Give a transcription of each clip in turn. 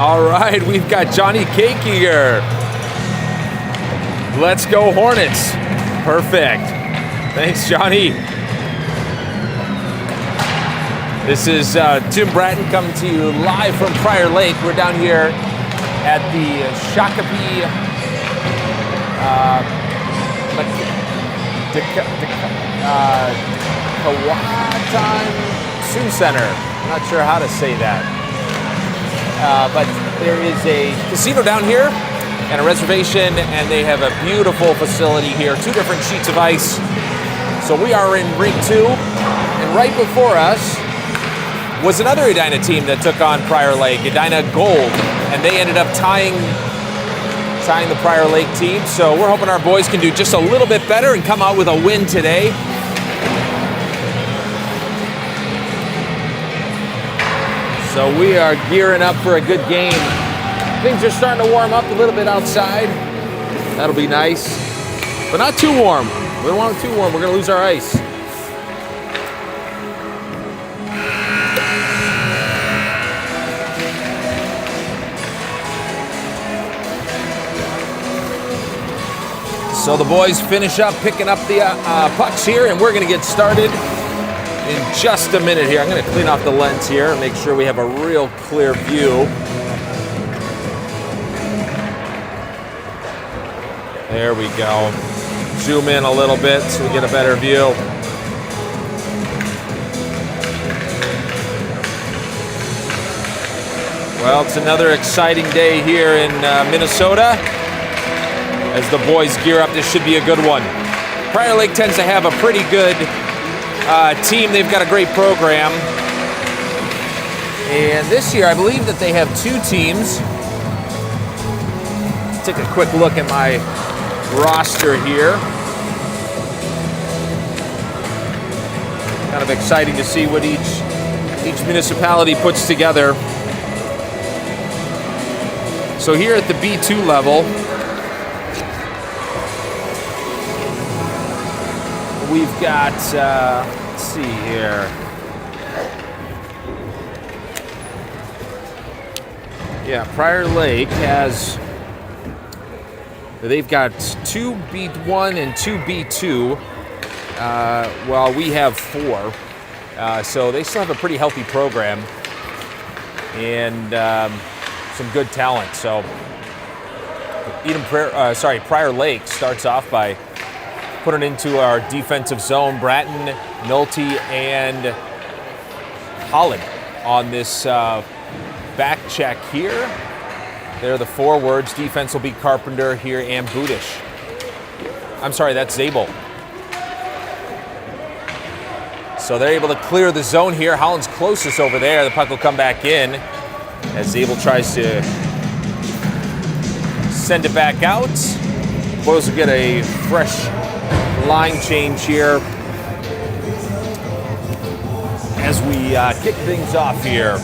All right, we've got Johnny Cake here. Let's go Hornets. Perfect. Thanks, Johnny. This is Tim Bratton coming to you live from Prior Lake. We're down here at the Shakopee Kawatan Sioux Center. I'm not sure how to say that. But there is a casino down here and a reservation, and they have a beautiful facility here, 2 different sheets of ice. So we are in Ring 2, and right before us was another Edina team that took on Prior Lake, Edina Gold, and they ended up tying the Prior Lake team. So we're hoping our boys can do just a little bit better and come out with a win today. So we are gearing up for a good game. Things are starting to warm up a little bit outside. That'll be nice, but not too warm. We don't want it too warm. We're gonna lose our ice. So the boys finish up picking up the pucks here, and we're gonna get started in just a minute here. I'm gonna clean off the lens here and make sure we have a real clear view. There we go. Zoom in a little bit so we get a better view. Well, it's another exciting day here in Minnesota. As the boys gear up, this should be a good one. Prior Lake tends to have a pretty good team. They've got a great program. And this year, I believe that they have 2 teams. Let's take a quick look at my roster here. Kind of exciting to see what each municipality puts together. So here at the B2 level, we've got, let's see here. Yeah, Prior Lake they've got 2 B1 and 2 B2. Well, we have 4. So they still have a pretty healthy program and some good talent. So Prior Lake starts off by putting into our defensive zone Bratton, Nolte, and Holland on this back check here. They're the forwards. Defense will be Carpenter here and Budish. I'm sorry, that's Zabel. So they're able to clear the zone here. Holland's closest over there. The puck will come back in as Zabel tries to send it back out. Boys will get a fresh line change here as we kick things off here.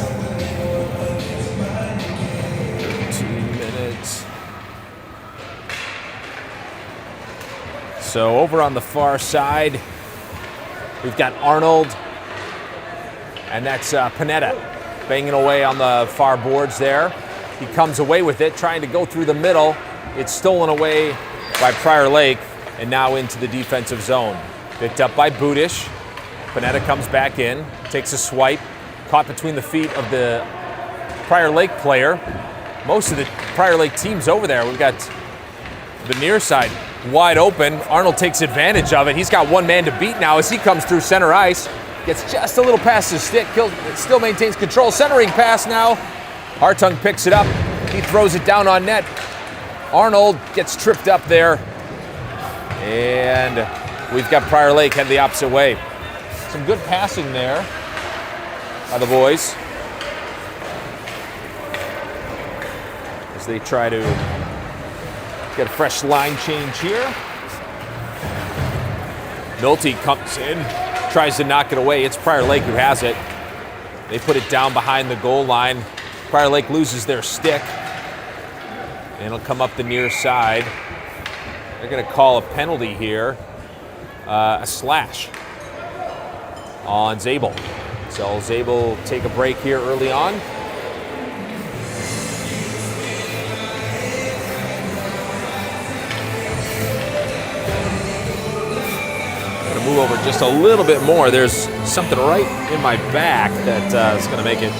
13 minutes. So over on the far side, we've got Arnold, and that's Panetta banging away on the far boards there. He comes away with it, trying to go through the middle. It's stolen away by Prior Lake, and now into the defensive zone. Picked up by Budish. Panetta comes back in, takes a swipe, caught between the feet of the Prior Lake player. Most of the Prior Lake teams over there. We've got the near side wide open. Arnold takes advantage of it. He's got one man to beat now as he comes through center ice. Gets just a little past his stick, still maintains control. Centering pass now. Hartung picks it up. He throws it down on net. Arnold gets tripped up there. And we've got Prior Lake headed the opposite way. Some good passing there by the boys as they try to get a fresh line change here. Nolte comes in, tries to knock it away. It's Prior Lake who has it. They put it down behind the goal line. Prior Lake loses their stick, and it'll come up the near side. They're going to call a penalty here, a slash on Zabel. So Zabel take a break here early on. move over just a little bit more. There's something right in my back that is going to make it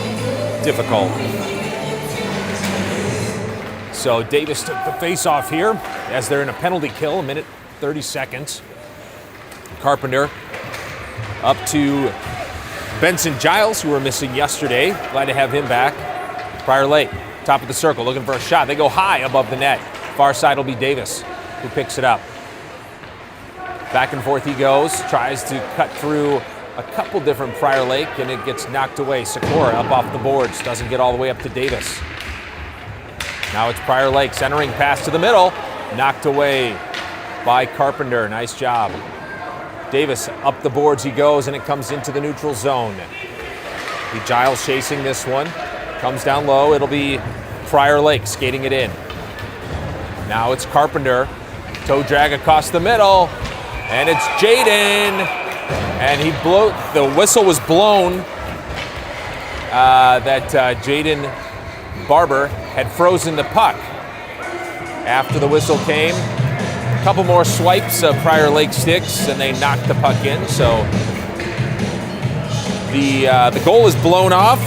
difficult. So Davis took the face-off here as they're in a penalty kill, 1:30 seconds. Carpenter up to Benson Giles, who were missing yesterday. Glad to have him back. Prior Lake, top of the circle, looking for a shot. They go high above the net. Far side will be Davis, who picks it up. Back and forth he goes, tries to cut through a couple different Prior Lake, and it gets knocked away. Sikora up off the boards, doesn't get all the way up to Davis. Now it's Prior Lake, centering pass to the middle, knocked away by Carpenter. Nice job. Davis up the boards he goes, and it comes into the neutral zone. Giles chasing this one, comes down low. It'll be Prior Lake skating it in. Now it's Carpenter, toe drag across the middle, and it's Jaden. And the whistle was blown that Jaden Barber had frozen the puck. After the whistle came, a couple more swipes of Prior Lake sticks, and they knocked the puck in. So the goal is blown off,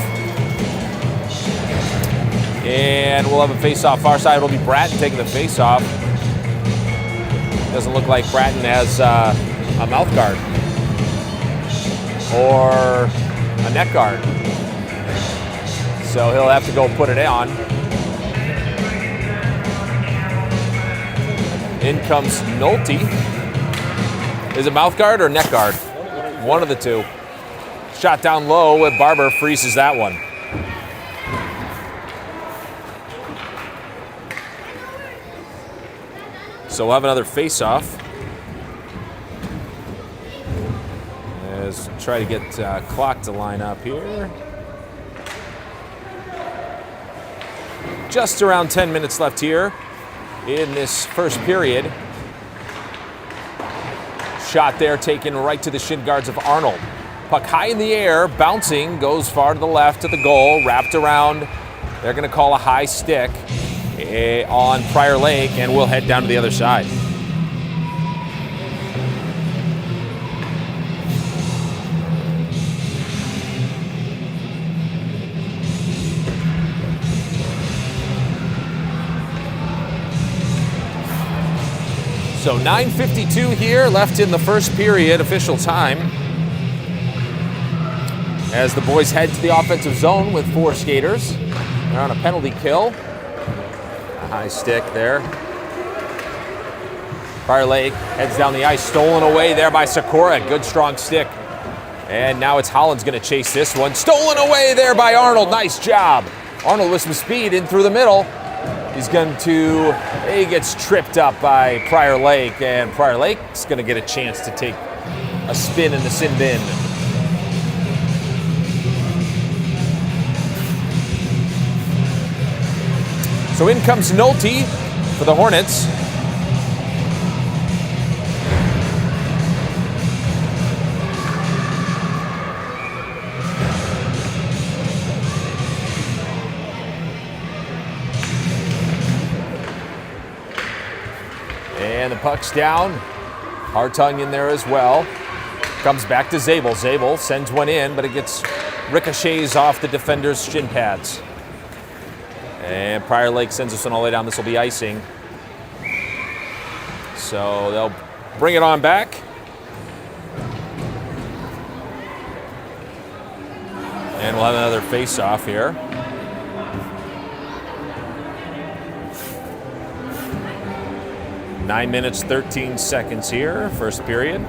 and we'll have a face-off. Far side will be Bratton taking the face-off. Doesn't look like Bratton has a mouth guard or a neck guard, so he'll have to go put it on. In comes Nolte. Is it mouth guard or neck guard? One of the two. Shot down low, and Barber freezes that one. So we'll have another face-off. Let's try to get clock to line up here. Just around 10 minutes left here in this first period. Shot there taken right to the shin guards of Arnold. Puck high in the air, bouncing, goes far to the left to the goal, wrapped around. They're going to call a high stick on Prior Lake, and we'll head down to the other side. So 9:52 here left in the first period, official time, as the boys head to the offensive zone with 4 skaters. They're on a penalty kill. A high stick there. Prior Lake heads down the ice, stolen away there by Sikora. Good strong stick. And now it's Holland's going to chase this one. Stolen away there by Arnold. Nice job. Arnold with some speed in through the middle. He gets tripped up by Prior Lake, and Prior Lake's going to get a chance to take a spin in the sin bin. So in comes Nolte for the Hornets. And the puck's down. Hartung in there as well. Comes back to Zabel. Zabel sends one in, but it gets ricochets off the defender's shin pads. And Prior Lake sends this one all the way down. This will be icing. So they'll bring it on back. And we'll have another face-off here. Nine minutes, 13 seconds here, first period.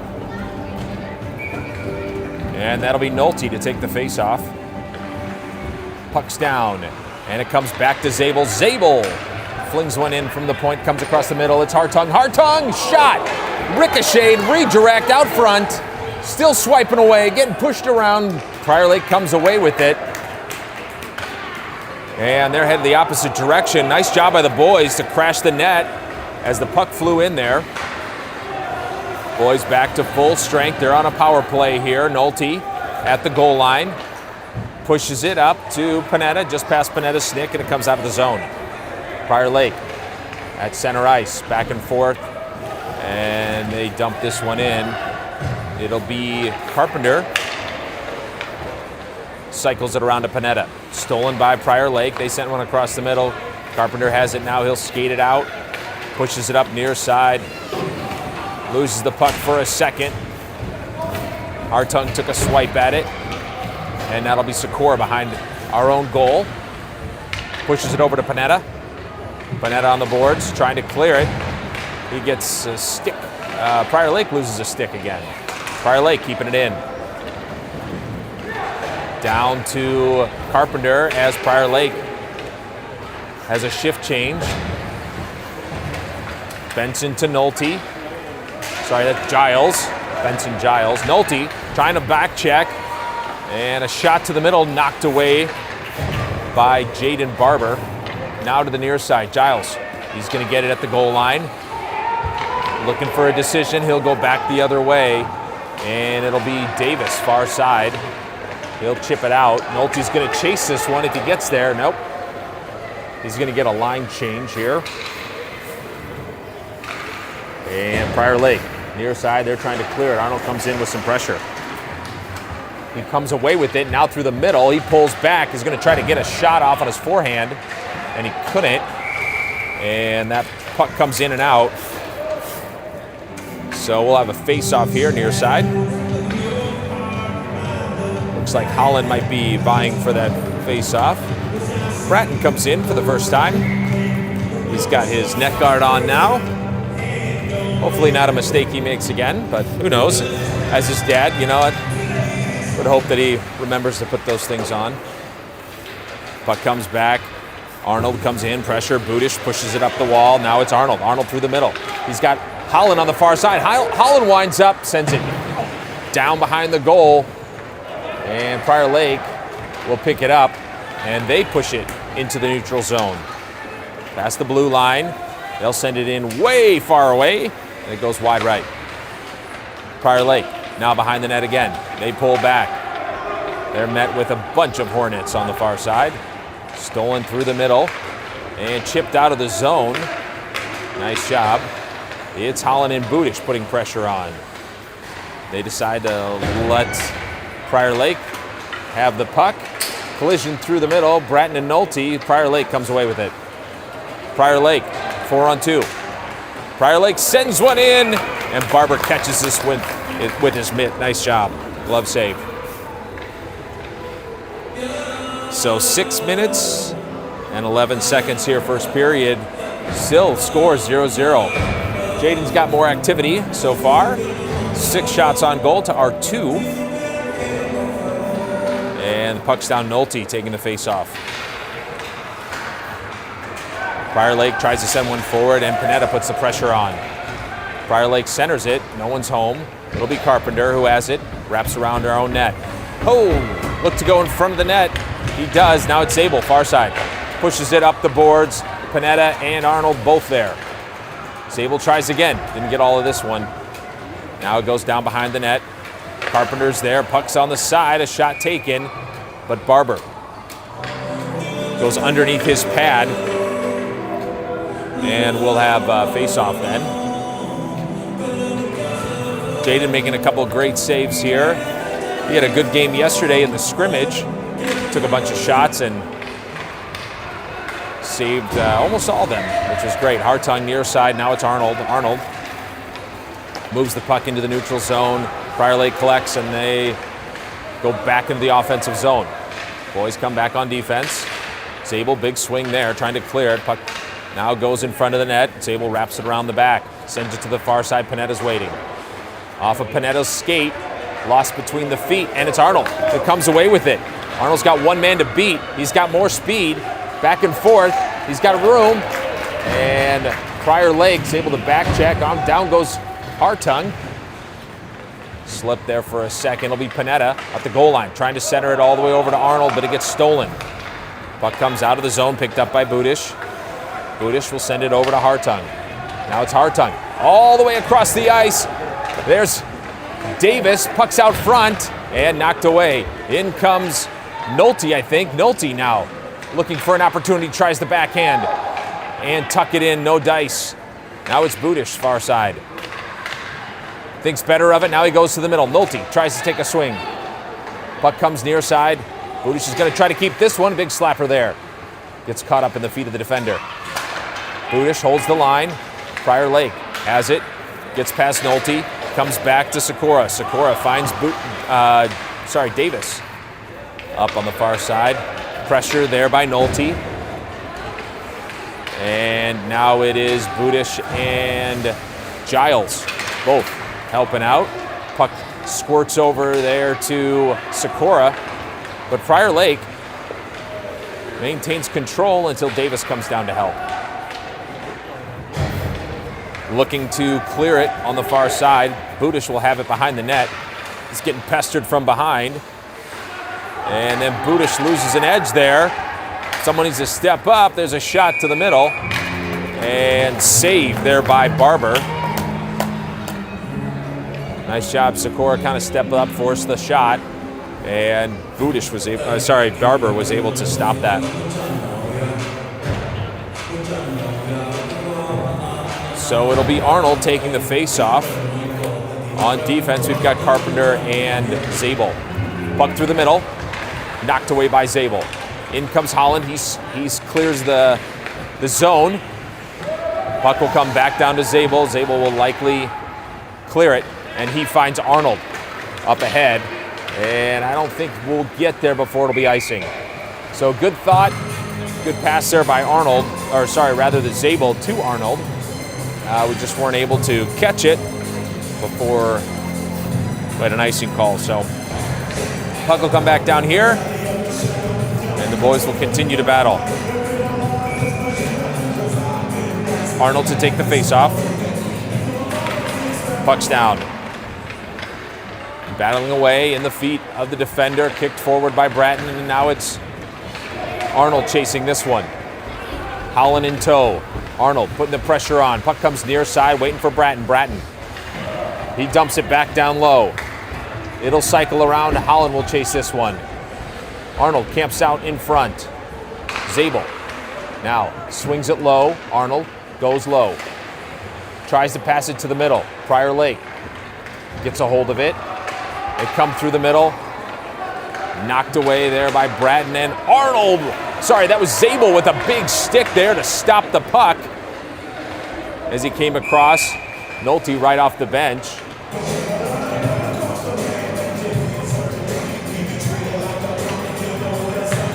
And that'll be Nolte to take the face-off. Puck's down, and it comes back to Zabel. Zabel flings one in from the point, comes across the middle. It's Hartung. Hartung, shot! Ricocheted, redirect out front. Still swiping away, getting pushed around. Prior Lake comes away with it. And they're headed the opposite direction. Nice job by the boys to crash the net as the puck flew in there. Boys back to full strength. They're on a power play here. Nolte at the goal line. Pushes it up to Panetta, just past Panetta's stick, and it comes out of the zone. Prior Lake at center ice, back and forth. And they dump this one in it'll be Carpenter. Cycles it around to Panetta. Stolen by Prior Lake. They sent one across the middle. Carpenter has it now. He'll skate it out. Pushes it up near side. Loses the puck for a second. Hartung took a swipe at it. And that'll be Sikora behind our own goal. Pushes it over to Panetta. Panetta on the boards, trying to clear it. He gets a stick. Prior Lake loses a stick again. Prior Lake keeping it in. Down to Carpenter as Prior Lake has a shift change. Benson to Nolte. Sorry, that's Giles. Benson Giles. Nolte trying to back check. And a shot to the middle knocked away by Jaden Barber. Now to the near side. Giles. He's going to get it at the goal line. Looking for a decision. He'll go back the other way. And it'll be Davis, far side. He'll chip it out. Nolte's going to chase this one if he gets there. Nope. He's going to get a line change here. And Prior Lake, near side, they're trying to clear it. Arnold comes in with some pressure. He comes away with it, now through the middle. He pulls back. He's going to try to get a shot off on his forehand, and he couldn't. And that puck comes in and out. So we'll have a face-off here, near side. Looks like Holland might be vying for that face-off. Bratton comes in for the first time. He's got his neck guard on now. Hopefully not a mistake he makes again, but who knows. As his dad, you know, I would hope that he remembers to put those things on. Puck comes back. Arnold comes in, pressure. Budish pushes it up the wall. Now it's Arnold. Arnold through the middle. He's got Holland on the far side. Holland winds up, sends it down behind the goal. And Prior Lake will pick it up, and they push it into the neutral zone. Past the blue line. They'll send it in way far away, and it goes wide right. Prior Lake now behind the net again. They pull back. They're met with a bunch of Hornets on the far side. Stolen through the middle and chipped out of the zone. Nice job. It's Holland and Budish putting pressure on. They decide to let Prior Lake have the puck. Collision through the middle. Bratton and Nolte. Prior Lake comes away with it. Prior Lake, 4-on-2. Prior Lake sends one in, and Barber catches this with his mitt. Nice job. Glove save. So 6 minutes and 11 seconds here, first period. Still scores 0-0. Jaden's got more activity so far. 6 shots on goal to our 2. And the puck's down. Nolte taking the face-off. Prior Lake tries to send one forward, and Panetta puts the pressure on. Prior Lake centers it. No one's home. It'll be Carpenter who has it. Wraps around our own net. Oh, look to go in front of the net. He does. Now it's Zabel, far side. Pushes it up the boards. Panetta and Arnold both there. Zabel tries again. Didn't get all of this one. Now it goes down behind the net. Carpenter's there. Puck's on the side. A shot taken. But Barber goes underneath his pad. And we'll have face-off then. Jaden making a couple great saves here. He had a good game yesterday in the scrimmage. Took a bunch of shots and saved almost all of them, which was great. Hartung near side. Now it's Arnold. Arnold moves the puck into the neutral zone. Prior Lake collects, and they go back into the offensive zone. Boys come back on defense. Zabel, big swing there, trying to clear it. Puck now goes in front of the net. Zabel wraps it around the back. Sends it to the far side. Panetta's waiting. Off of Panetta's skate. Lost between the feet, and it's Arnold that comes away with it. Arnold's got one man to beat. He's got more speed. Back and forth. He's got room. And Prior Lake's able to back check. Down goes Hartung. Slipped there for a second. It'll be Panetta at the goal line, trying to center it all the way over to Arnold, but it gets stolen. Puck comes out of the zone, picked up by Budish. Budish will send it over to Hartung. Now it's Hartung all the way across the ice. There's Davis. Puck's out front and knocked away. In comes Nolte, I think. Nolte now looking for an opportunity, tries the backhand and tuck it in. No dice. Now it's Budish, far side. Thinks better of it. Now he goes to the middle. Nolte tries to take a swing. Puck comes near side. Budish is going to try to keep this one. Big slapper there. Gets caught up in the feet of the defender. Budish holds the line. Prior Lake has it. Gets past Nolte. Comes back to Sikora. Sikora finds Davis. Up on the far side. Pressure there by Nolte. And now it is Budish and Giles. Both helping out. Puck squirts over there to Sikora. But Prior Lake maintains control until Davis comes down to help. Looking to clear it on the far side. Budish will have it behind the net. He's getting pestered from behind. And then Budish loses an edge there. Someone needs to step up. There's a shot to the middle. And saved there by Barber. Nice job. Sikora kind of stepped up, forced the shot. And Budish was Barber was able to stop that. So it'll be Arnold taking the face-off. On defense, we've got Carpenter and Zabel. Puck through the middle, knocked away by Zabel. In comes Holland. He clears the zone. Puck will come back down to Zabel. Zabel will likely clear it, and he finds Arnold up ahead. And I don't think we'll get there before it'll be icing. So good thought, good pass there by Arnold, the Zabel to Arnold. We just weren't able to catch it before we had an icing call. So puck will come back down here, and the boys will continue to battle. Arnold to take the face-off. Puck's down. Battling away in the feet of the defender, kicked forward by Bratton, and now it's Arnold chasing this one. Holland in tow. Arnold putting the pressure on. Puck comes near side, waiting for Bratton. Bratton. He dumps it back down low. It'll cycle around. Holland will chase this one. Arnold camps out in front. Zabel now swings it low. Arnold goes low. Tries to pass it to the middle. Prior Lake gets a hold of it. They come through the middle. Knocked away there by Bratton and Arnold. Sorry, that was Zabel with a big stick there to stop the puck as he came across. Nolte right off the bench.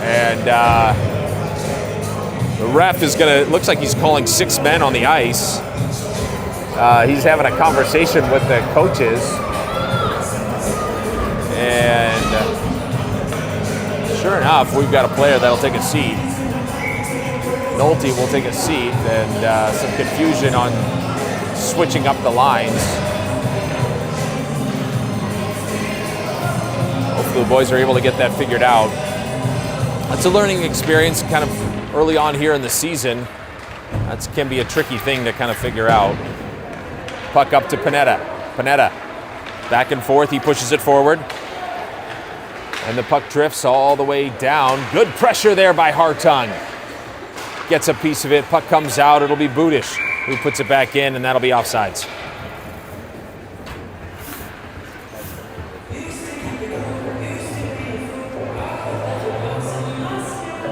And the ref is looks like he's calling 6 men on the ice. He's having a conversation with the coaches. And sure enough, we've got a player that'll take a seat. Nolte will take a seat, and some confusion on switching up the lines. Hopefully the boys are able to get that figured out. That's a learning experience kind of early on here in the season. That can be a tricky thing to kind of figure out. Puck up to Panetta. Panetta back and forth. He pushes it forward. And the puck drifts all the way down. Good pressure there by Hartung. Gets a piece of it. Puck comes out. It'll be Budish who puts it back in, and that'll be offsides.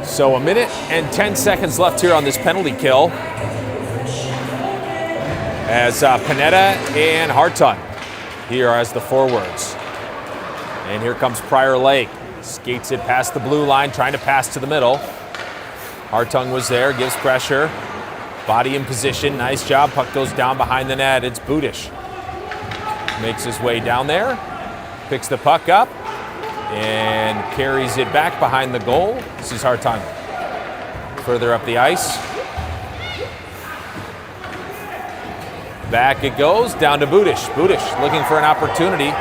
So 1 minute and 10 seconds left here on this penalty kill, as Panetta and Hartung here as the forwards. And here comes Prior Lake. Skates it past the blue line, trying to pass to the middle. Hartung was there, gives pressure. Body in position, nice job. Puck goes down behind the net. It's Budish. Makes his way down there, picks the puck up, and carries it back behind the goal. This is Hartung. Further up the ice. Back it goes, down to Budish. Budish looking for an opportunity.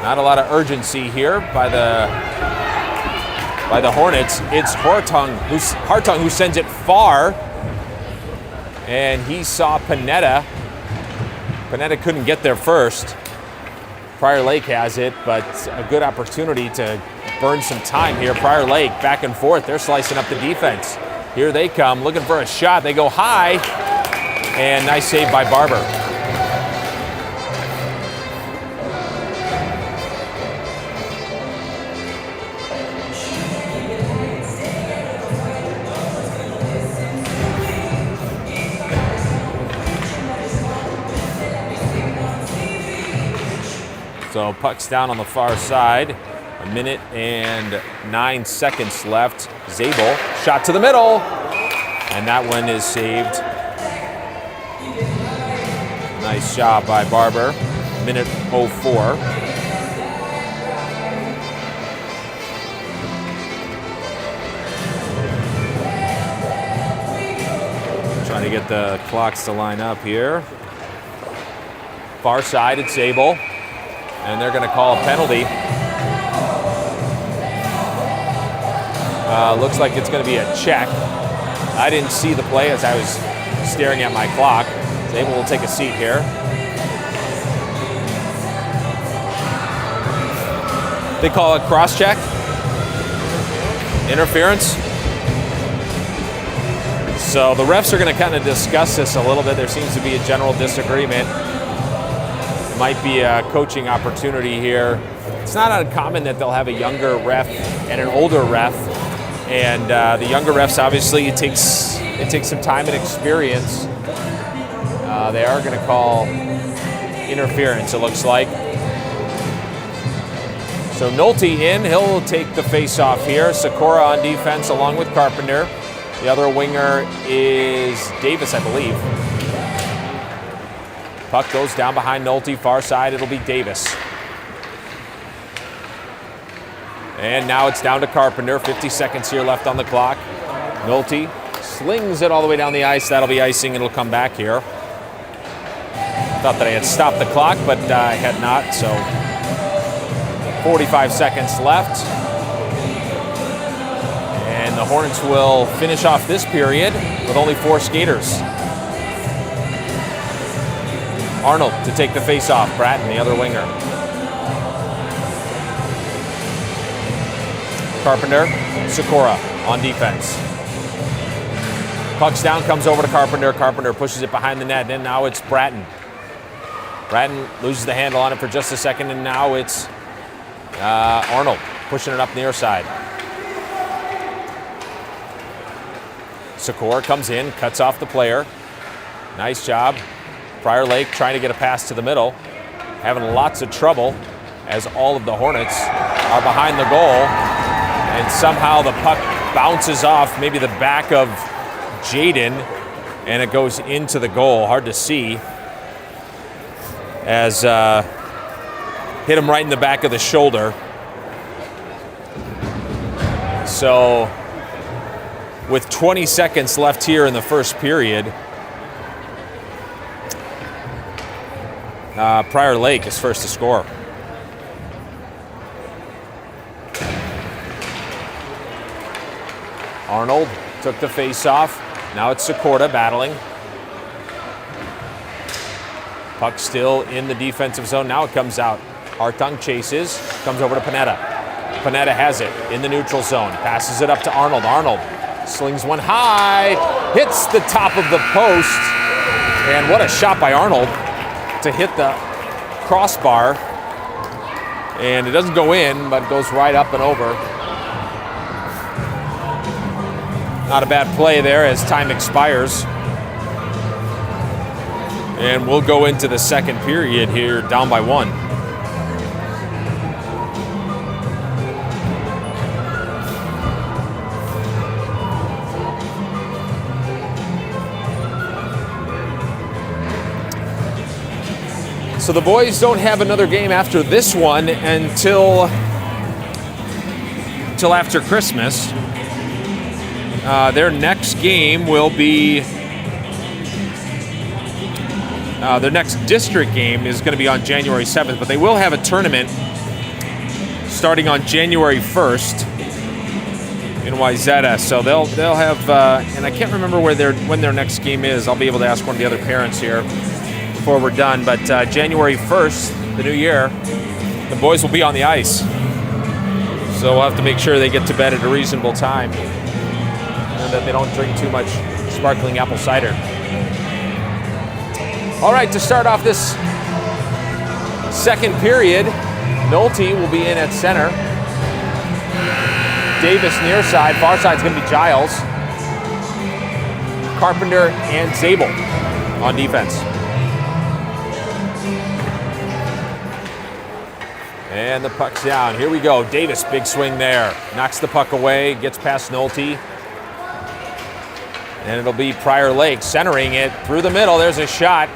Not a lot of urgency here by the Hornets. It's Hartung who sends it far, and he saw Panetta. Panetta couldn't get there first. Prior Lake has it, but a good opportunity to burn some time here. Prior Lake back and forth. They're slicing up the defense. Here they come, looking for a shot. They go high, and nice save by Barber. So puck's down on the far side. 1 minute and 9 seconds left. Zabel, shot to the middle. And that one is saved. Nice job by Barber. Minute 04. Trying to get the clocks to line up here. Far side, it's Zabel. And they're going to call a penalty. Looks like it's going to be a check. I didn't see the play as I was staring at my clock. Zabel will take a seat here. They call it cross-check. Interference. So the refs are going to kind of discuss this a little bit. There seems to be a general disagreement. Might be a coaching opportunity here. It's not uncommon that they'll have a younger ref and an older ref. And the younger refs, obviously, it takes some time and experience. They are going to call interference, it looks like. So Nolte in, he'll take the face-off here. Sikora on defense along with Carpenter. The other winger is Davis, I believe. Puck goes down behind Nolte, far side, it'll be Davis. And now it's down to Carpenter, 50 seconds here left on the clock. Nolte slings it all the way down the ice, that'll be icing, it'll come back here. Thought that I had stopped the clock, but I had not, so 45 seconds left. And the Hornets will finish off this period with only 4 skaters. Arnold to take the face-off. Bratton, the other winger. Carpenter, Sikora on defense. Puck's down, comes over to Carpenter. Carpenter pushes it behind the net, and now it's Bratton. Bratton loses the handle on it for just a second, and now it's Arnold pushing it up near side. Sikora comes in, cuts off the player. Nice job. Prior Lake trying to get a pass to the middle. Having lots of trouble as all of the Hornets are behind the goal. And somehow the puck bounces off maybe the back of Jaden, and it goes into the goal. Hard to see. As hit him right in the back of the shoulder. So with 20 seconds left here in the first period, Prior Lake is first to score. Arnold took the face-off. Now it's Sikora battling. Puck still in the defensive zone. Now it comes out. Hartung chases, comes over to Panetta. Panetta has it in the neutral zone. Passes it up to Arnold. Arnold slings one high, hits the top of the post. And what a shot by Arnold to hit the crossbar. And it doesn't go in, but goes right up and over. Not a bad play there as time expires. And we'll go into the second period here, down by 1. So the boys don't have another game after this one until after Christmas. Their next game will be, their next district game is going to be on January 7th, but they will have a tournament starting on January 1st in Wayzata. So they'll have, and I can't remember when their next game is. I'll be able to ask one of the other parents here before we're done. But January 1st, the new year, the boys will be on the ice. So we'll have to make sure they get to bed at a reasonable time and that they don't drink too much sparkling apple cider. All right, to start off this second period, Nolte will be in at center. Davis near side. Far side's going to be Giles. Carpenter and Zabel on defense. And the puck's down. Here we go. Davis, big swing there. Knocks the puck away, gets past Nolte. And it'll be Prior Lake centering it through the middle. There's a shot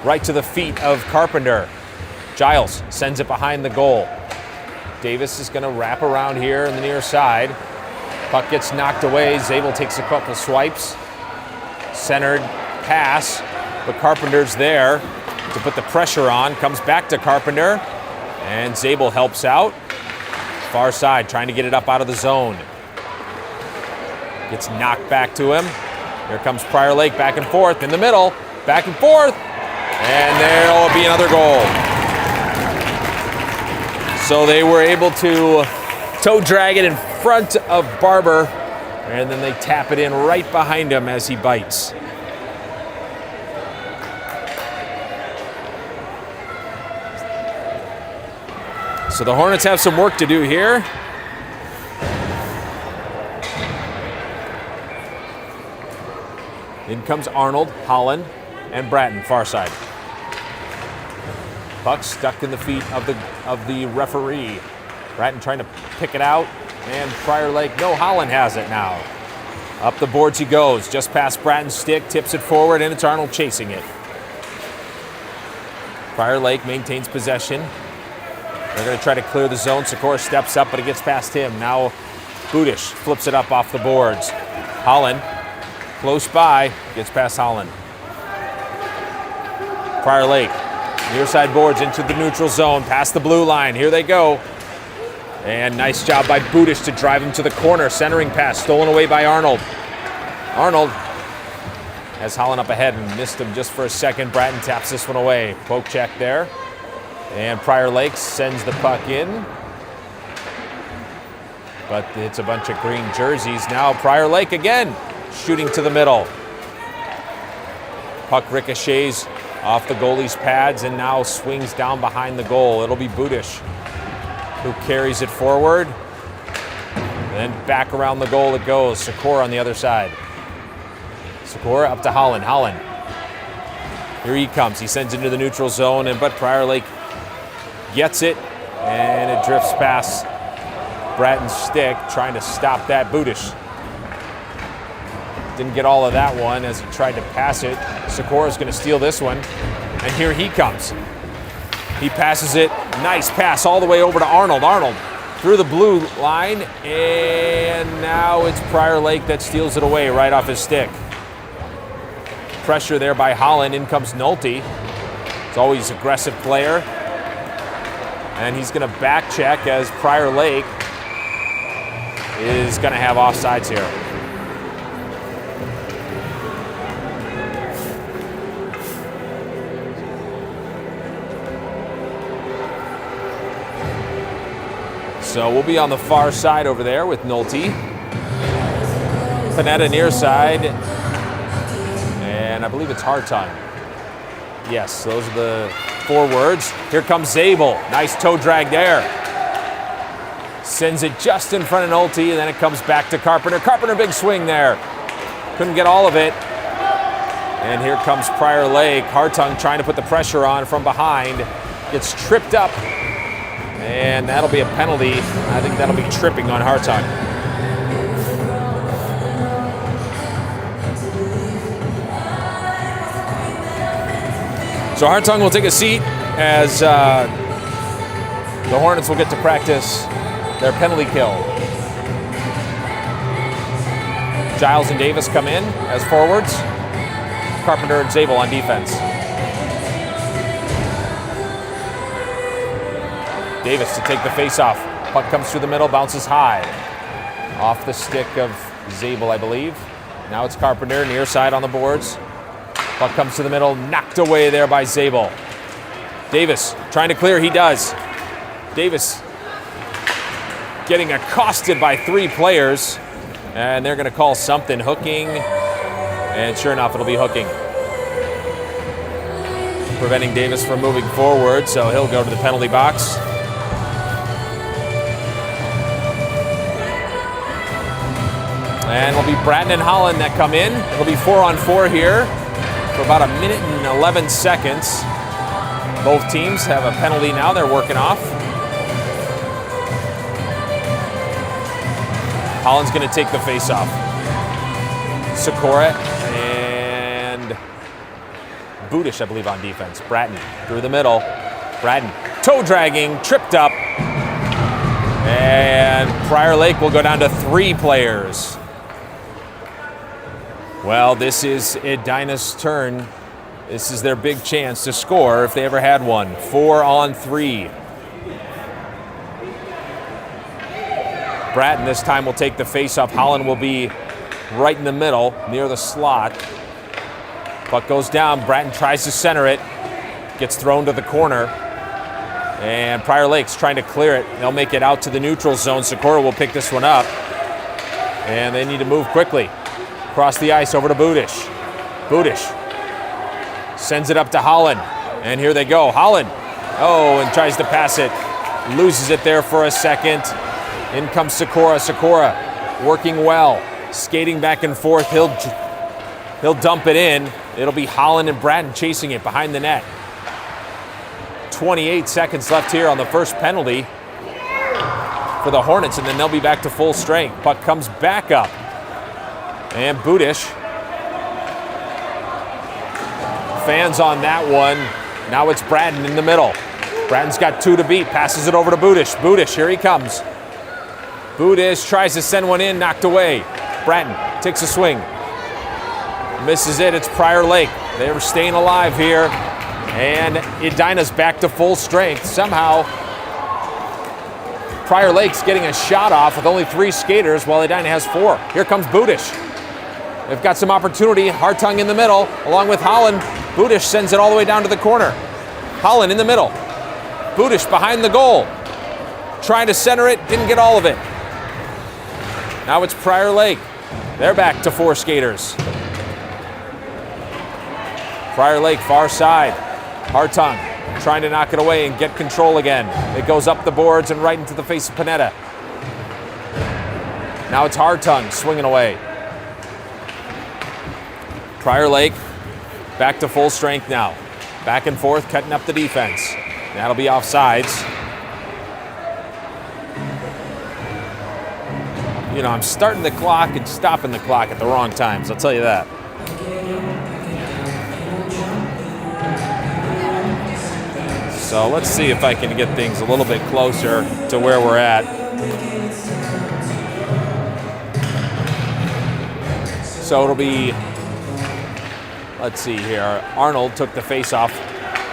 right to the feet of Carpenter. Giles sends it behind the goal. Davis is going to wrap around here in the near side. Puck gets knocked away. Zabel takes a couple swipes. Centered pass, but Carpenter's there to put the pressure on. Comes back to Carpenter, and Zabel helps out. Far side, trying to get it up out of the zone. Gets knocked back to him. Here comes Prior Lake, back and forth in the middle, back and forth, and there will be another goal. So they were able to toe drag it in front of Barber, and then they tap it in right behind him as he bites. So the Hornets have some work to do here. In comes Arnold, Holland, and Bratton, far side. Puck stuck in the feet of the referee. Bratton trying to pick it out, and Prior Lake, no, Holland has it now. Up the boards he goes, just past Bratton's stick, tips it forward, and it's Arnold chasing it. Prior Lake maintains possession. They're going to try to clear the zone. Sikora steps up, but it gets past him. Now Budish flips it up off the boards. Holland, close by, gets past Holland. Prior Lake, near side boards into the neutral zone, past the blue line. Here they go. And nice job by Budish to drive him to the corner. Centering pass, stolen away by Arnold. Arnold has Holland up ahead and missed him just for a second. Bratton taps this one away. Poke check there. And Prior Lake sends the puck in. But it's a bunch of green jerseys. Now Prior Lake again, shooting to the middle. Puck ricochets off the goalie's pads and now swings down behind the goal. It'll be Budish who carries it forward. And then back around the goal it goes. Sikora on the other side. Sikora up to Holland. Holland. Here he comes. He sends it into the neutral zone, but Prior Lake gets it, and it drifts past Bratton's stick, trying to stop that. Budish didn't get all of that one as he tried to pass it. Sikora's going to steal this one, and here he comes. He passes it. Nice pass all the way over to Arnold. Arnold through the blue line, and now it's Prior Lake that steals it away right off his stick. Pressure there by Holland. In comes Nolte. It's always aggressive player. And he's going to back check as Prior Lake is going to have offsides here. So we'll be on the far side over there with Nolte. Panetta near side. And I believe it's Hartung. Yes, those are the forwards. Here comes Zabel. Nice toe drag there. Sends it just in front of Nolte, and then it comes back to Carpenter. Carpenter, big swing there. Couldn't get all of it. And here comes Prior Lake. Hartung trying to put the pressure on from behind. Gets tripped up. And that'll be a penalty. I think that'll be tripping on Hartung. So Hartung will take a seat as the Hornets will get to practice their penalty kill. Giles and Davis come in as forwards. Carpenter and Zabel on defense. Davis to take the face-off. Puck comes through the middle, bounces high. Off the stick of Zabel, I believe. Now it's Carpenter, near side on the boards. Puck comes to the middle, knocked away there by Zabel. Davis trying to clear, he does. Davis getting accosted by three players, and they're going to call something, hooking, and sure enough, it'll be hooking. Preventing Davis from moving forward, so he'll go to the penalty box. And it'll be Bratton and Holland that come in. It'll be 4-on-4 here for about 1 minute and 11 seconds. Both teams have a penalty now they're working off. Holland's going to take the faceoff. Sikora and Budish, I believe, on defense. Bratton through the middle. Bratton toe dragging, tripped up. And Prior Lake will go down to 3 players. Well, this is Edina's turn. This is their big chance to score if they ever had one. 4 on 3. Bratton this time will take the faceoff. Holland will be right in the middle, near the slot. Puck goes down. Bratton tries to center it. Gets thrown to the corner. And Prior Lake's trying to clear it. They'll make it out to the neutral zone. Sikora will pick this one up. And they need to move quickly. Across the ice over to Budish. Budish sends it up to Holland. And here they go. Holland. Oh, and tries to pass it. Loses it there for a second. In comes Sikora. Sikora working well. Skating back and forth. He'll dump it in. It'll be Holland and Bratton chasing it behind the net. 28 seconds left here on the first penalty for the Hornets, and then they'll be back to full strength. Puck comes back up. And Budish. Fans on that one. Now it's Bratton in the middle. Bratton's got 2 to beat. Passes it over to Budish. Budish, here he comes. Budish tries to send one in, knocked away. Bratton takes a swing. Misses it. It's Prior Lake. They're staying alive here. And Edina's back to full strength. Somehow, Prior Lake's getting a shot off with only 3 skaters while Edina has 4. Here comes Budish. They've got some opportunity. Hartung in the middle, along with Holland. Budish sends it all the way down to the corner. Holland in the middle. Budish behind the goal. Trying to center it, didn't get all of it. Now it's Prior Lake. They're back to 4 skaters. Prior Lake, far side. Hartung trying to knock it away and get control again. It goes up the boards and right into the face of Panetta. Now it's Hartung swinging away. Prior Lake back to full strength now. Back and forth, cutting up the defense. That'll be offsides. You know, I'm starting the clock and stopping the clock at the wrong times, I'll tell you that. So let's see if I can get things a little bit closer to where we're at. So it'll be, let's see here. Arnold took the faceoff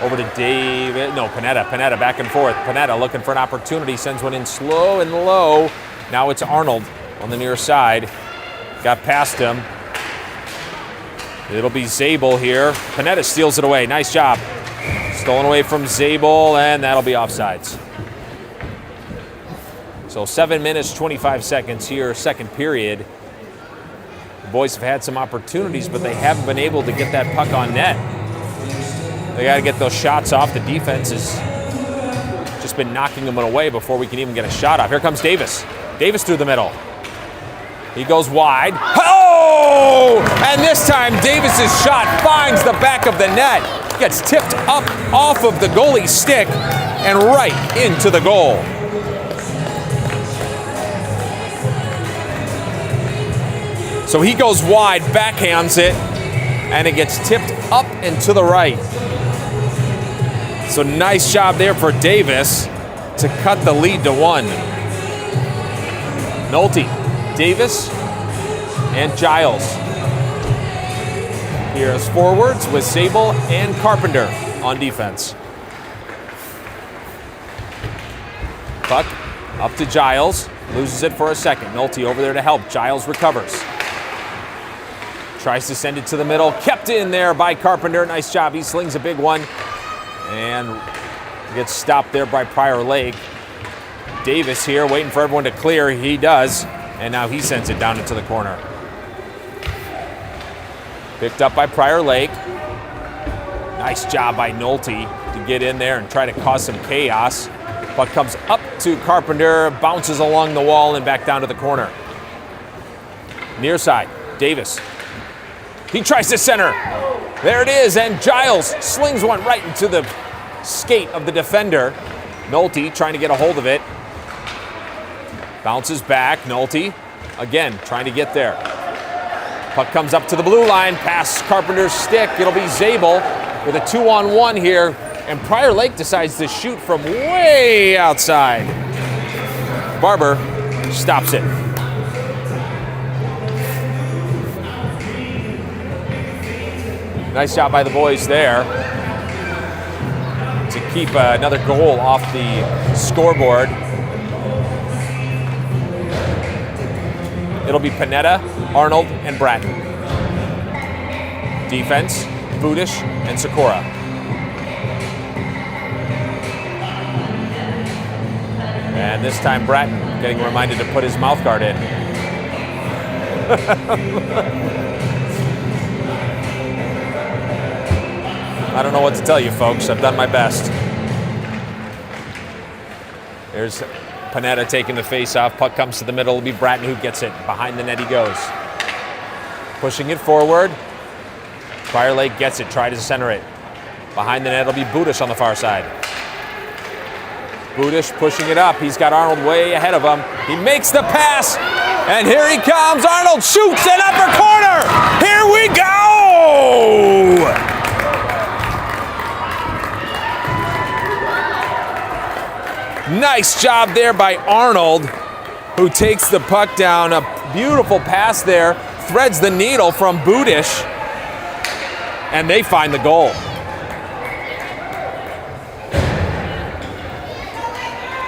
over to David. No, Panetta. Panetta back and forth. Panetta looking for an opportunity. Sends one in slow and low. Now it's Arnold on the near side. Got past him. It'll be Zabel here. Panetta steals it away. Nice job. Stolen away from Zabel, and that'll be offsides. So 7 minutes, 25 seconds here, second period. The boys have had some opportunities, but they haven't been able to get that puck on net. They got to get those shots off. The defense has just been knocking them away before we can even get a shot off. Here comes Davis. Davis through the middle. He goes wide. Oh! And this time Davis's shot finds the back of the net. Gets tipped up off of the goalie's stick and right into the goal. So he goes wide, backhands it, and it gets tipped up and to the right. So nice job there for Davis to cut the lead to 1. Nolte, Davis, and Giles. Here's forwards with Zabel and Carpenter on defense. Puck up to Giles. Loses it for a second. Nolte over there to help. Giles recovers. Tries to send it to the middle. Kept in there by Carpenter. Nice job. He slings a big one. And gets stopped there by Prior Lake. Davis here waiting for everyone to clear. He does. And now he sends it down into the corner. Picked up by Prior Lake. Nice job by Nolte to get in there and try to cause some chaos. Puck comes up to Carpenter, bounces along the wall and back down to the corner. Near side, Davis. He tries to center. There it is, and Giles slings one right into the skate of the defender. Nolte trying to get a hold of it. Bounces back, Nolte again, trying to get there. Puck comes up to the blue line, past Carpenter's stick. It'll be Zabel with a 2-on-1 here, and Prior Lake decides to shoot from way outside. Barber stops it. Nice job by the boys there to keep another goal off the scoreboard. It'll be Panetta, Arnold, and Bratton. Defense, Budish and Sikora. And this time Bratton getting reminded to put his mouth guard in. I don't know what to tell you, folks. I've done my best. There's Panetta taking the face-off. Puck comes to the middle. It'll be Bratton who gets it. Behind the net he goes. Pushing it forward. Prior Lake gets it. Try to center it. Behind the net it'll be Budish on the far side. Budish pushing it up. He's got Arnold way ahead of him. He makes the pass. And here he comes. Arnold shoots an upper corner. Here we go! Nice job there by Arnold, who takes the puck down. A beautiful pass there, threads the needle from Budish, and they find the goal.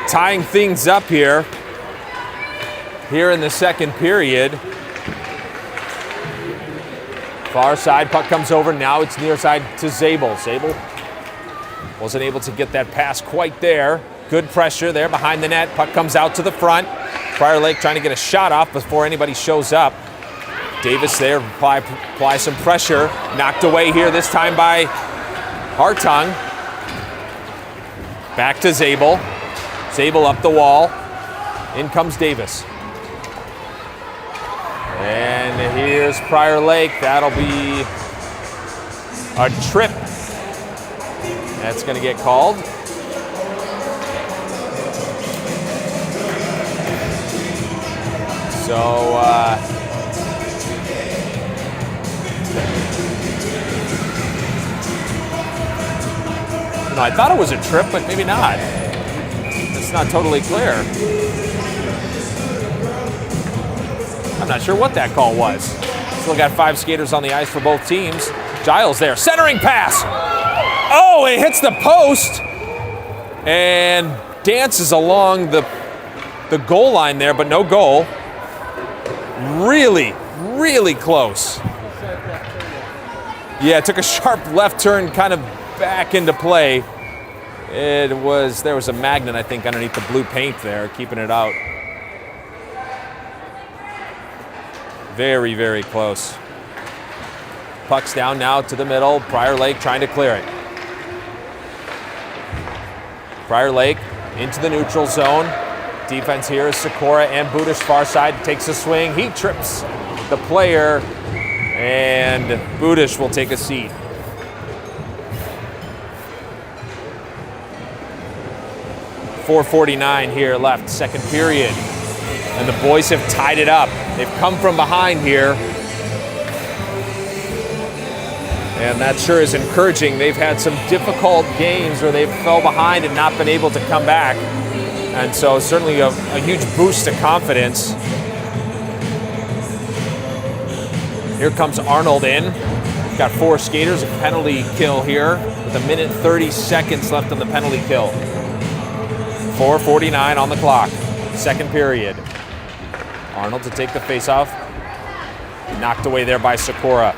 Tying things up here in the second period. Far side, puck comes over. Now it's near side to Zabel. Zabel wasn't able to get that pass quite there. Good pressure there behind the net. Puck comes out to the front. Prior Lake trying to get a shot off before anybody shows up. Davis there, apply some pressure. Knocked away here this time by Hartung. Back to Zabel. Zabel up the wall. In comes Davis. And here's Prior Lake. That'll be a trip. That's going to get called. So, no, I thought it was a trip, but maybe not. It's not totally clear. I'm not sure what that call was. Still got 5 skaters on the ice for both teams. Giles there, centering pass. Oh, it hits the post and dances along the goal line there, but no goal. Really, really close. Yeah, it took a sharp left turn kind of back into play. There was a magnet, I think, underneath the blue paint there, keeping it out. Very, very close. Puck's down now to the middle. Prior Lake trying to clear it. Prior Lake into the neutral zone. Defense here is Sikora and Budish far side. Takes a swing. He trips the player, and Budish will take a seat. .449 here left, second period. And the boys have tied it up. They've come from behind here. And that sure is encouraging. They've had some difficult games where they've fell behind and not been able to come back. And so certainly a huge boost to confidence. Here comes Arnold in. Got 4 skaters, a penalty kill here with 1:30 left on the penalty kill. 4:49 on the clock, second period. Arnold to take the faceoff. Knocked away there by Sikora.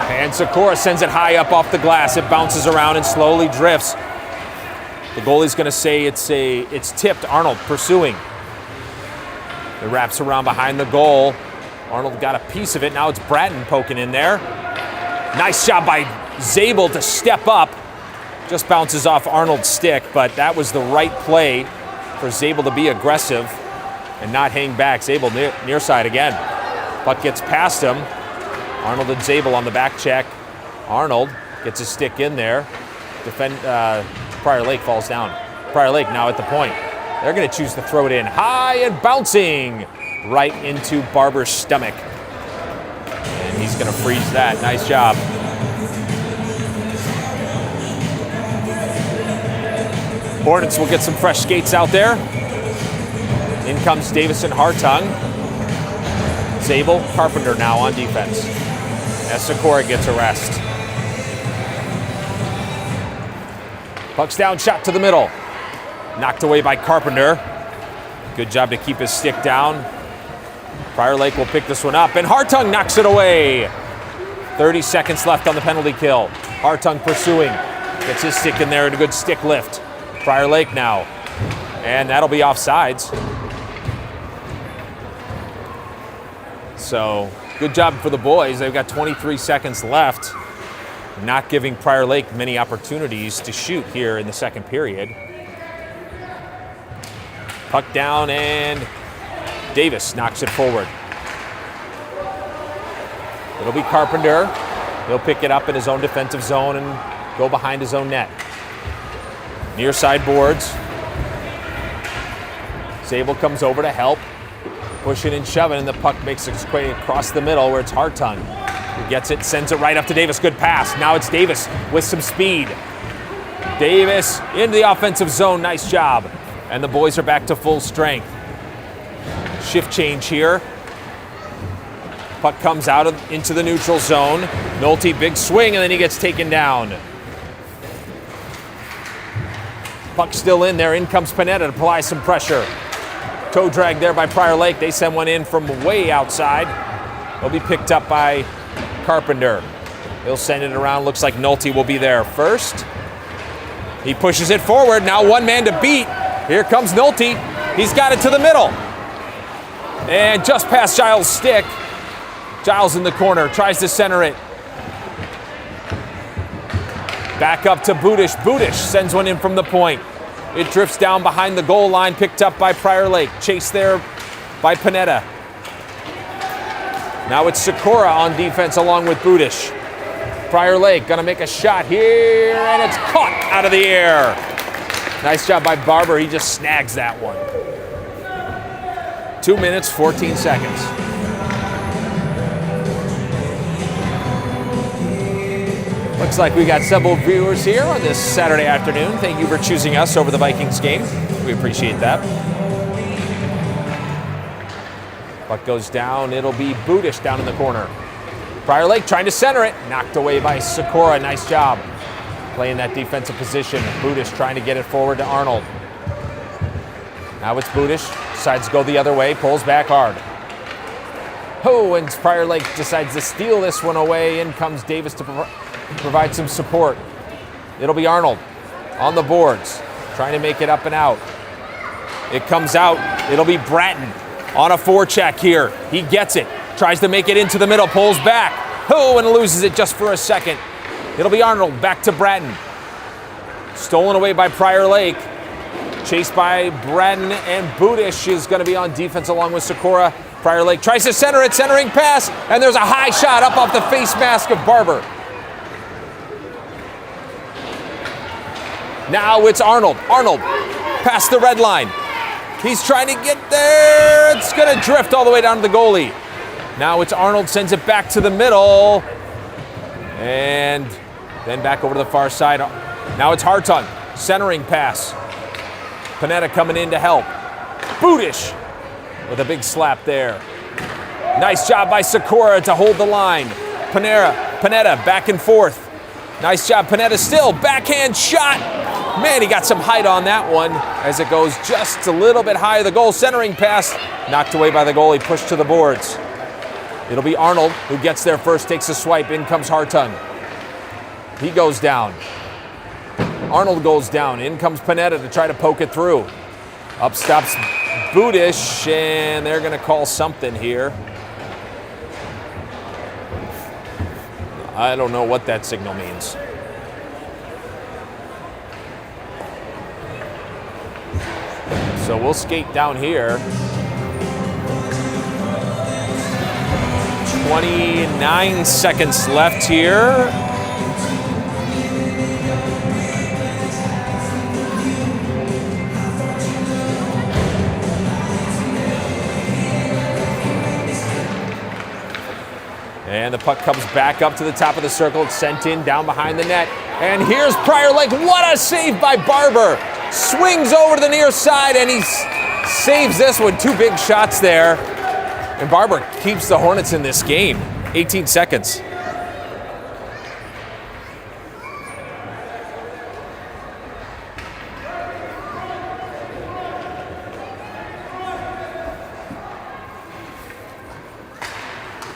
And Sikora sends it high up off the glass. It bounces around and slowly drifts. The goalie's going to say it's tipped. Arnold pursuing. It wraps around behind the goal. Arnold got a piece of it. Now it's Bratton poking in there. Nice job by Zabel to step up. Just bounces off Arnold's stick, but that was the right play for Zabel to be aggressive and not hang back. Zabel near side again. Puck gets past him. Arnold and Zabel on the back check. Arnold gets his stick in there. Prior Lake falls down. Prior Lake now at the point. They're going to choose to throw it in high and bouncing right into Barber's stomach. And he's going to freeze that. Nice job. Hornets will get some fresh skates out there. In comes Davis and Hartung. Zabel, Carpenter now on defense. As Sikora gets a rest. Puck's down, shot to the middle. Knocked away by Carpenter. Good job to keep his stick down. Prior Lake will pick this one up, and Hartung knocks it away. 30 seconds left on the penalty kill. Hartung pursuing. Gets his stick in there and a good stick lift. Prior Lake now. And that'll be offsides. So, good job for the boys. They've got 23 seconds left. Not giving Prior Lake many opportunities to shoot here in the second period. Puck down, and Davis knocks it forward. It'll be Carpenter. He'll pick it up in his own defensive zone and go behind his own net. Near side boards. Zabel comes over to help. Pushing and shoving, and the puck makes its way across the middle where it's Hartung. He gets it, sends it right up to Davis. Good pass. Now it's Davis with some speed. Davis into the offensive zone. Nice job. And the boys are back to full strength. Shift change here. Puck comes out into the neutral zone. Nolte, big swing, and then he gets taken down. Puck still in there. In comes Panetta to apply some pressure. Toe drag there by Prior Lake. They send one in from way outside. It'll be picked up by Carpenter. He'll send it around. Looks like Nolte will be there first. He pushes it forward. Now one man to beat. Here comes Nolte. He's got it to the middle. And just past Giles' stick. Giles in the corner. Tries to center it. Back up to Budish. Budish sends one in from the point. It drifts down behind the goal line, picked up by Prior Lake. Chased there by Panetta. Now it's Sikora on defense along with Budish. Prior Lake gonna make a shot here, and it's caught out of the air. Nice job by Barber, he just snags that one. 2 minutes, 14 seconds. Looks like we got several viewers here on this Saturday afternoon. Thank you for choosing us over the Vikings game. We appreciate that. Puck goes down. It'll be Budish down in the corner. Prior Lake trying to center it. Knocked away by Sikora. Nice job playing that defensive position. Budish trying to get it forward to Arnold. Now it's Budish. Decides to go the other way. Pulls back hard. Oh, and Prior Lake decides to steal this one away. In comes Davis to provide some support. It'll be Arnold on the boards, trying to make it up and out. It comes out. It'll be Bratton on a forecheck here. He gets it, tries to make it into the middle, pulls back. Oh, and loses it just for a second. It'll be Arnold back to Bratton. Stolen away by Prior Lake. Chased by Bratton, and Budish is going to be on defense along with Sikora. Prior Lake tries to center it, centering pass, and there's a high shot up off the face mask of Barber. Now it's Arnold. Arnold past the red line. He's trying to get there. It's going to drift all the way down to the goalie. Now it's Arnold, sends it back to the middle. And then back over to the far side. Now it's Hartung, centering pass. Panetta coming in to help. Budish with a big slap there. Nice job by Sikora to hold the line. Panetta back and forth. Nice job, Panetta still. Backhand shot. Man, he got some height on that one as it goes just a little bit high of the goal. Centering pass, knocked away by the goalie, pushed to the boards. It'll be Arnold who gets there first, takes a swipe. In comes Hartung. He goes down. Arnold goes down. In comes Panetta to try to poke it through. Up stops Budish, and they're going to call something here. I don't know what that signal means. So we'll skate down here. 29 seconds left here. And the puck comes back up to the top of the circle. It's sent in down behind the net. And here's Prior Lake. What a save by Barber. Swings over to the near side, and he saves this one. 2 big shots there. And Barber keeps the Hornets in this game. 18 seconds.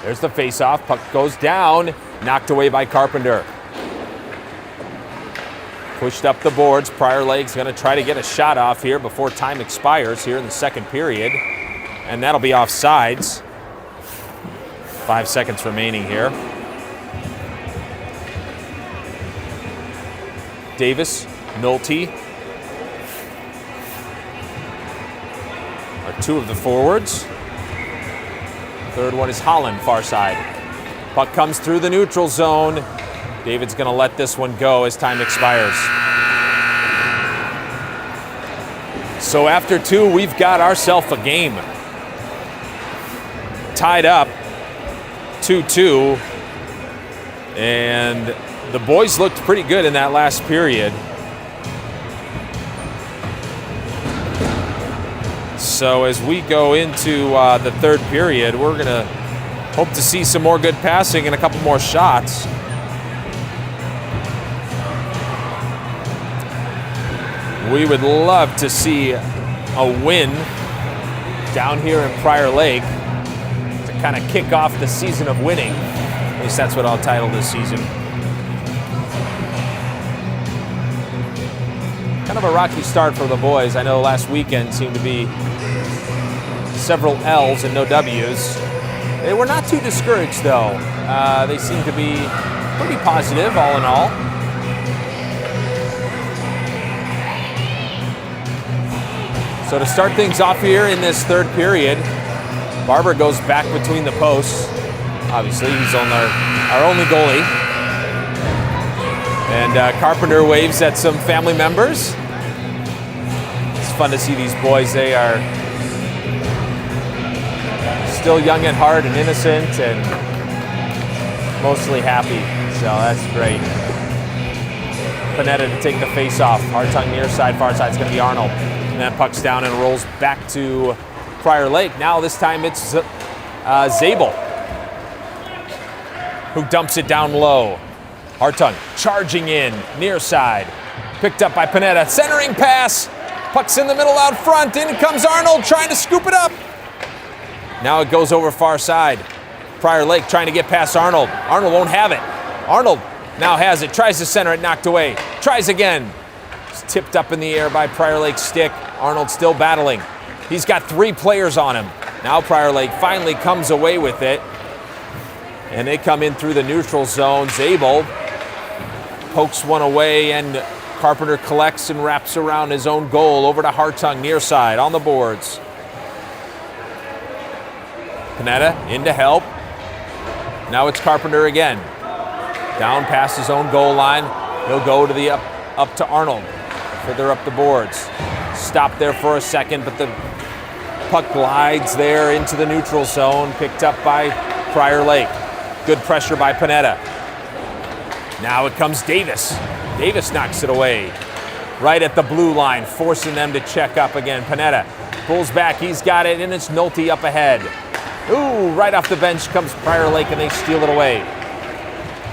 There's the face-off. Puck goes down. Knocked away by Carpenter. Pushed up the boards. Prior Lake's going to try to get a shot off here before time expires here in the second period. And that'll be offsides. 5 seconds remaining here. Davis, Nolte are 2 of the forwards. Third one is Holland, far side. Puck comes through the neutral zone. David's going to let this one go as time expires. So after 2, we've got ourselves a game. Tied up 2-2. And the boys looked pretty good in that last period. So as we go into the third period, we're going to hope to see some more good passing and a couple more shots. We would love to see a win down here in Prior Lake to kind of kick off the season of winning. At least that's what I'll title this season. Kind of a rocky start for the boys. I know last weekend seemed to be several L's and no W's. They were not too discouraged though. They seemed to be pretty positive all in all. So to start things off here in this third period, Barber goes back between the posts. Obviously, he's on our only goalie. And Carpenter waves at some family members. It's fun to see these boys. They are still young at heart and innocent and mostly happy. So that's great. Panetta to take the face off. Hartung near side, far side. It's going to be Arnold. And that puck's down and rolls back to Prior Lake. Now this time it's Zabel who dumps it down low. Hartung charging in, near side. Picked up by Panetta. Centering pass. Puck's in the middle out front. In comes Arnold trying to scoop it up. Now it goes over far side. Prior Lake trying to get past Arnold. Arnold won't have it. Arnold now has it. Tries to center it, knocked away. Tries again. It's tipped up in the air by Prior Lake's stick. Arnold still battling. He's got 3 players on him. Now Prior Lake finally comes away with it. And they come in through the neutral zone. Zabel pokes one away, and Carpenter collects and wraps around his own goal over to Hartung near side on the boards. Panetta in to help. Now it's Carpenter again. Down past his own goal line. He'll go to the up to Arnold. Further up the boards. Stop there for a second, but the puck glides there into the neutral zone. Picked up by Prior Lake. Good pressure by Panetta. Now it comes Davis. Davis knocks it away. Right at the blue line, forcing them to check up again. Panetta pulls back. He's got it, and it's Nolte up ahead. Ooh, right off the bench comes Prior Lake, and they steal it away.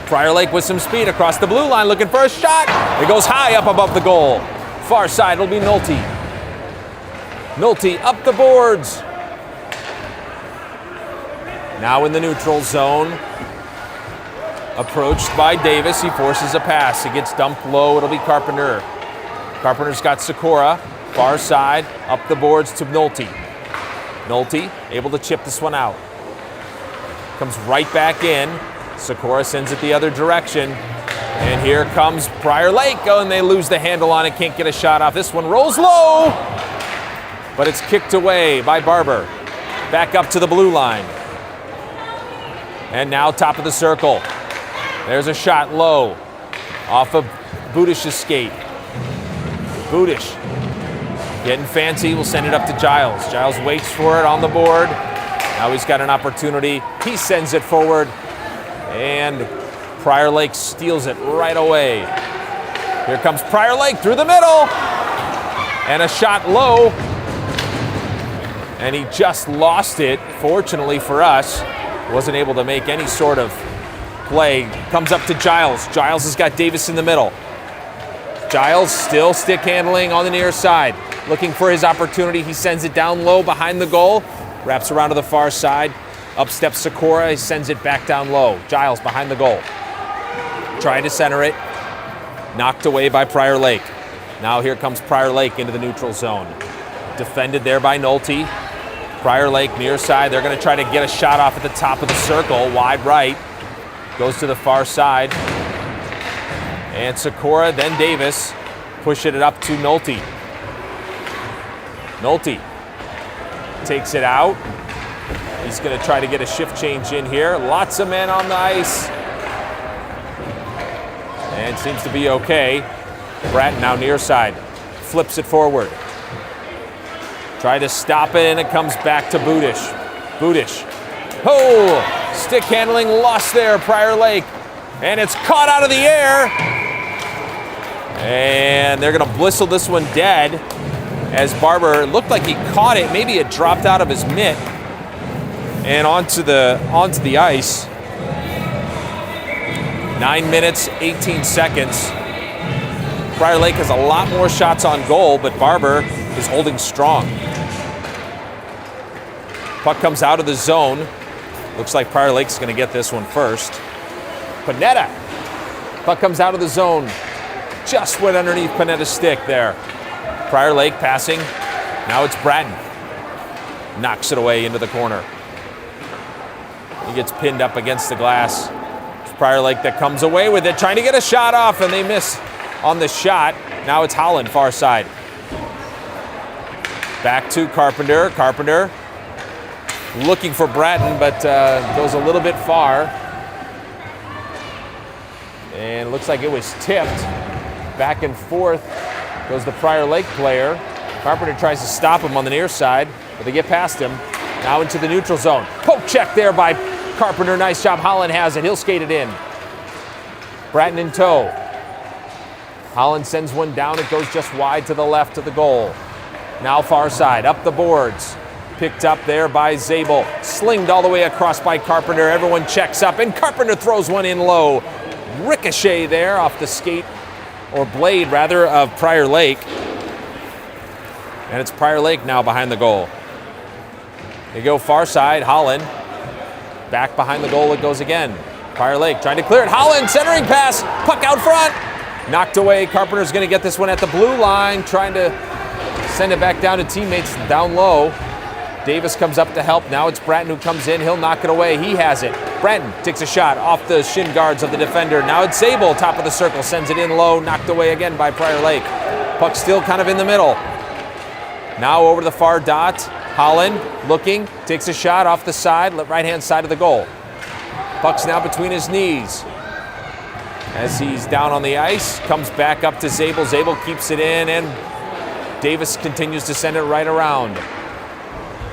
Prior Lake with some speed across the blue line, looking for a shot. It goes high up above the goal. Far side, it'll be Nolte. Nolte up the boards. Now in the neutral zone. Approached by Davis. He forces a pass. It gets dumped low. It'll be Carpenter. Carpenter's got Sikora. Far side, up the boards to Nolte. Nolte able to chip this one out. Comes right back in. Sikora sends it the other direction. And here comes Prior Lake. Oh, and they lose the handle on it. Can't get a shot off. This one rolls low. But it's kicked away by Barber. Back up to the blue line. And now top of the circle. There's a shot low. Off of Budish's skate. Budish getting fancy. We'll send it up to Giles. Giles waits for it on the board. Now he's got an opportunity. He sends it forward. And Prior Lake steals it right away. Here comes Prior Lake through the middle. And a shot low. And he just lost it. Fortunately for us, wasn't able to make any sort of play. Comes up to Giles. Giles has got Davis in the middle. Giles still stick handling on the near side. Looking for his opportunity. He sends it down low behind the goal. Wraps around to the far side. Up steps Sikora. He sends it back down low. Giles behind the goal. Trying to center it. Knocked away by Prior Lake. Now here comes Prior Lake into the neutral zone. Defended there by Nolte. Prior Lake near side. They're going to try to get a shot off at the top of the circle. Wide right. Goes to the far side. And Sikora, then Davis, pushing it up to Nolte. Nolte takes it out. He's going to try to get a shift change in here. Lots of men on the ice. And seems to be okay. Bratton now near side. Flips it forward. Try to stop it, and it comes back to Budish. Budish. Oh! Stick handling lost there, Prior Lake. And it's caught out of the air. And they're going to blistle this one dead. As Barber looked like he caught it. Maybe it dropped out of his mitt. And onto the ice. 9 minutes, 18 seconds. Prior Lake has a lot more shots on goal, but Barber is holding strong. Puck comes out of the zone. Looks like Prior Lake's going to get this one first. Panetta. Puck comes out of the zone. Just went underneath Panetta's stick there. Prior Lake passing. Now it's Bratton. Knocks it away into the corner. He gets pinned up against the glass. It's Prior Lake that comes away with it, trying to get a shot off, and they miss on the shot. Now it's Holland, far side. Back to Carpenter. Carpenter looking for Bratton, but goes a little bit far. And looks like it was tipped. Back and forth goes the Prior Lake player. Carpenter tries to stop him on the near side, but they get past him. Now into the neutral zone. Poke check there by Carpenter. Nice job. Holland has it. He'll skate it in. Bratton in tow. Holland sends one down. It goes just wide to the left of the goal. Now far side. Up the boards. Picked up there by Zabel. Slinged all the way across by Carpenter. Everyone checks up, and Carpenter throws one in low. Ricochet there off the skate, or blade rather, of Prior Lake. And it's Prior Lake now behind the goal. They go far side. Holland. Back behind the goal it goes again. Prior Lake trying to clear it. Holland centering pass. Puck out front. Knocked away. Carpenter's going to get this one at the blue line. Trying to send it back down to teammates down low. Davis comes up to help. Now it's Bratton who comes in. He'll knock it away. He has it. Bratton takes a shot off the shin guards of the defender. Now it's Zabel, top of the circle. Sends it in low. Knocked away again by Prior Lake. Puck still kind of in the middle. Now over the far dot. Holland looking. Takes a shot off the side, right-hand side of the goal. Puck's now between his knees. As he's down on the ice, comes back up to Zabel. Zabel keeps it in, and Davis continues to send it right around.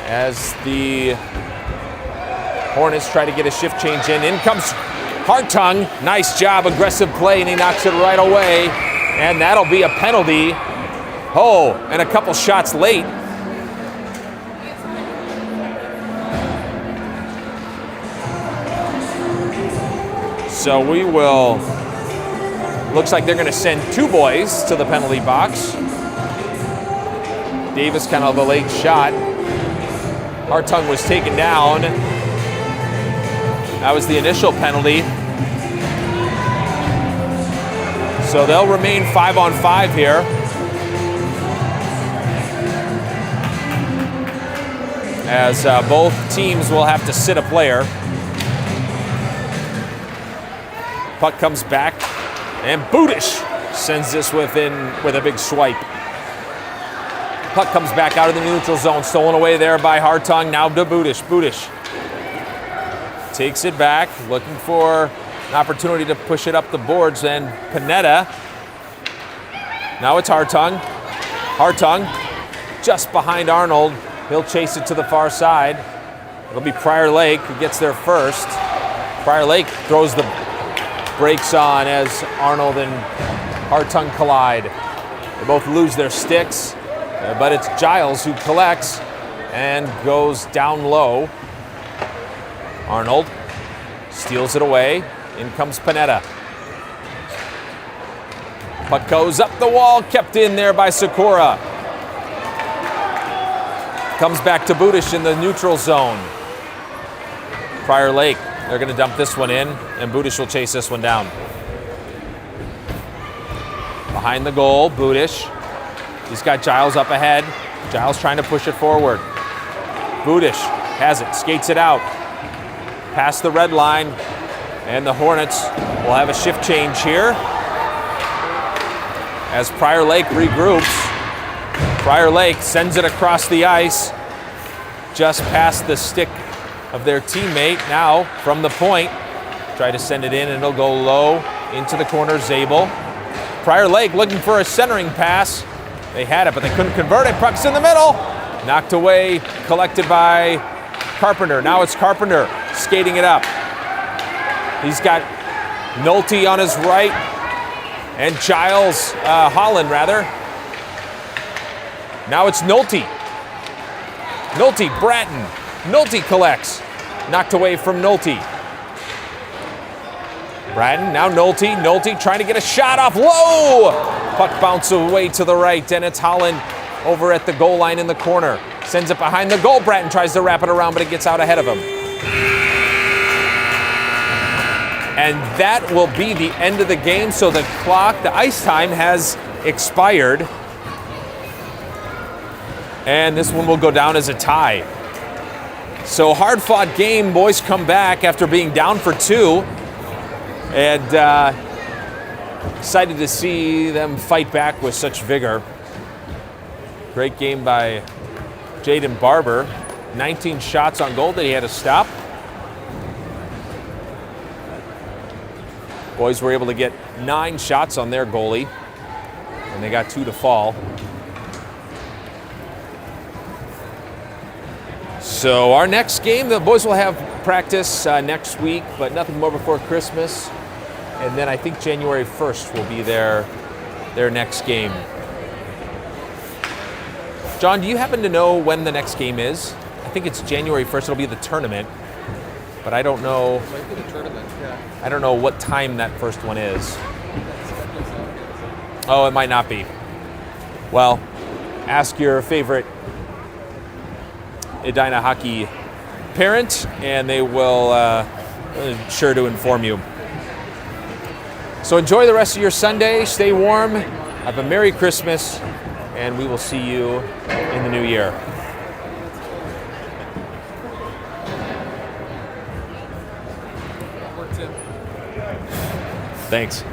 As the Hornets try to get a shift change in comes Hartung. Nice job, aggressive play, and he knocks it right away. And that'll be a penalty. Oh, and a couple shots late. So we will, looks like they're going to send two boys to the penalty box. Davis kind of a late shot. Hartung was taken down. That was the initial penalty. So they'll remain 5-on-5 here. As both teams will have to sit a player. Puck comes back, and Budish sends this with a big swipe. Puck comes back out of the neutral zone, stolen away there by Hartung. Now to Budish. Budish takes it back, looking for an opportunity to push it up the boards. Then Panetta. Now it's Hartung. Hartung just behind Arnold. He'll chase it to the far side. It'll be Prior Lake who gets there first. Prior Lake throws the brakes on as Arnold and Hartung collide. They both lose their sticks, but it's Giles who collects and goes down low. Arnold steals it away. In comes Panetta. Puck goes up the wall, kept in there by Sakura. Comes back to Budish in the neutral zone. Prior Lake, they're going to dump this one in, and Budish will chase this one down. Behind the goal, Budish. He's got Giles up ahead. Giles trying to push it forward. Budish has it, skates it out. Past the red line, and the Hornets will have a shift change here. As Prior Lake regroups, Prior Lake sends it across the ice, just past the stick of their teammate. Now, from the point, try to send it in, and it'll go low into the corner, Zabel. Prior Lake looking for a centering pass. They had it, but they couldn't convert it. Puck's in the middle. Knocked away, collected by Carpenter. Now it's Carpenter skating it up. He's got Nolte on his right, and Giles, Holland rather. Now it's Nolte. Nolte, Bratton. Nolte collects. Knocked away from Nolte. Bratton, now Nolte. Nolte trying to get a shot off low. Puck bounces away to the right, and it's Holland over at the goal line in the corner. Sends it behind the goal. Bratton tries to wrap it around, but it gets out ahead of him. And that will be the end of the game, so the clock, the ice time has expired. And this one will go down as a tie. So hard-fought game. Boys come back after being down for 2. And excited to see them fight back with such vigor. Great game by Jaden Barber. 19 shots on goal that he had to stop. Boys were able to get 9 shots on their goalie, and they got 2 to fall. So our next game, the boys will have practice next week, but nothing more before Christmas. And then I think January 1st will be their next game. John, do you happen to know when the next game is? I think it's January 1st. It'll be the tournament, but I don't know. It might be the tournament, yeah. I don't know what time that first one is. Oh, it might not be. Well, ask your favorite Edina hockey parent, and they will sure to inform you. So enjoy the rest of your Sunday. Stay warm. Have a Merry Christmas, and we will see you in the new year. Thanks.